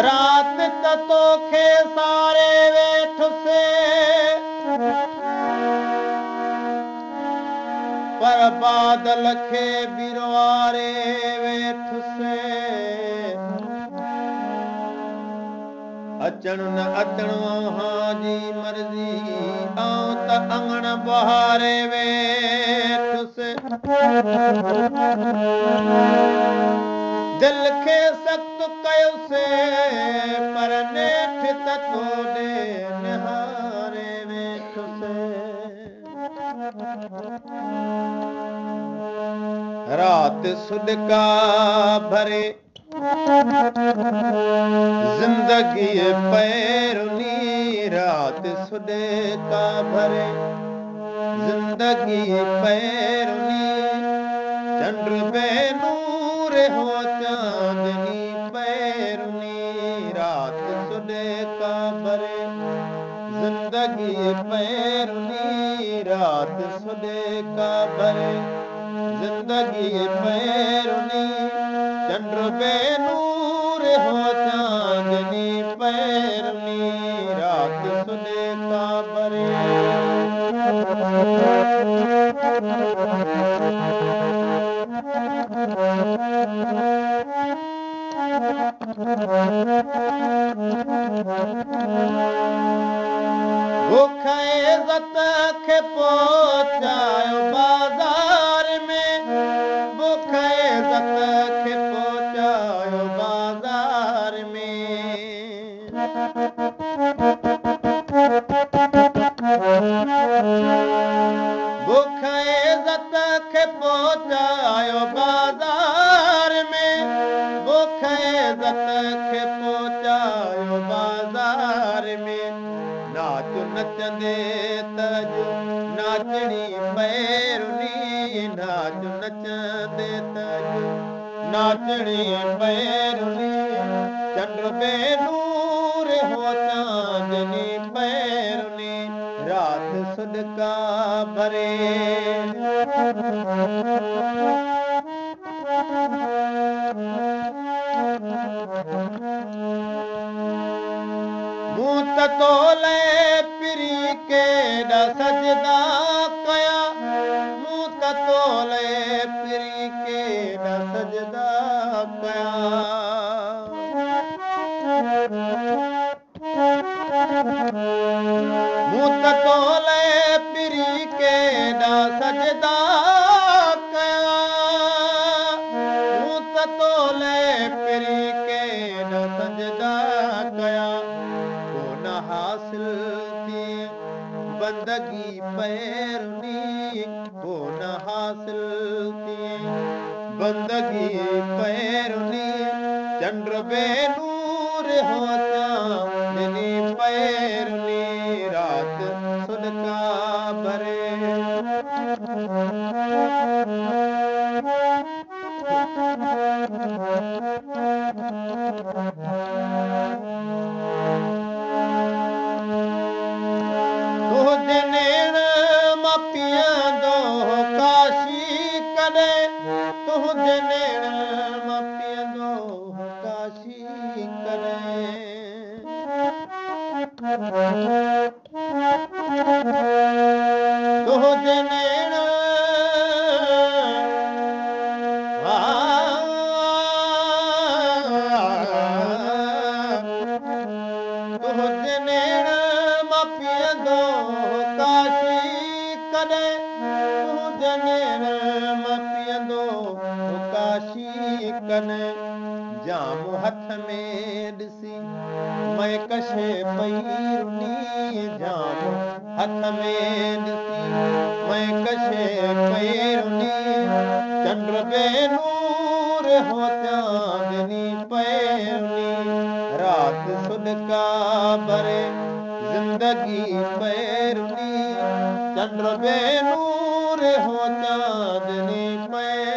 रात तोखे सारे वेठ से पर बादल खे बिरवारे वेठ से अचण न अचण वहां जी मर्जी आऊं त अंगण बहारे वेठ से दिल खे सख्त कयो से पर नेठ त तोड़े निहारे वेठ से रात सुडका भरे जिंदगी पैरुनी रात सुडका भरे जिंदगी पैरुनी चंद्र बेनूर हो चांदनी पैरुनी रात सुडका भरे जिंदगी पैरुनी रात सुडका भरे जिंदगी पैरुनी चंद्र बेनूर हो चांदनी पैरुनी रात सुडका भरे भूख इज़्ज़त खे पहुचायो बाज़ार में भूख इज़्ज़त खे पहुचायो बाज़ार में भूख इज़्ज़त खे पहुचायो बाज़ार में भूख इज़्ज़त खे पहुचायो बाज़ार में नाच नचंदे तजो नाचणी पैरुनी नाच नचंदे तजो नाचणी पैरुनी चंद्र बेनूर हो चांदनी पैरुनी रात सुडका भरे मूं त तोले पिरी केॾा सजदा कया मूं त तोले पिरी केॾा सजदा कया मूं त तोले पिरी केॾा सजदा कया मूं त तोले पिरी केॾा सजदा कया कोन हासिल थिए बंदगी पैरुनी कोन हासिल थिए बंदगी पैरुनी चंद्र बेनूर हो चांदनी पैरुनी रात सुडका भरे तुझे नेण मां पीअंदो काशी कॾहिं तुझे नेण मां पीअंदो काशी कॾहिं तुझे नेण तुझे नेण मां पीअंदो काशी कॾहिं तुझे नेण मां पीअंदो काशी कॾहिं जाम हथ में ॾिसी मैं कशे पैरुनी जाम हथ में ॾिसी मैं कशे पैरुनी चंद्र बेनूर हो चांदनी पैरुनी रात सुडका भरे जिंदगी पैरुनी चंद्र बेनूर हो चांदनी पैरुनी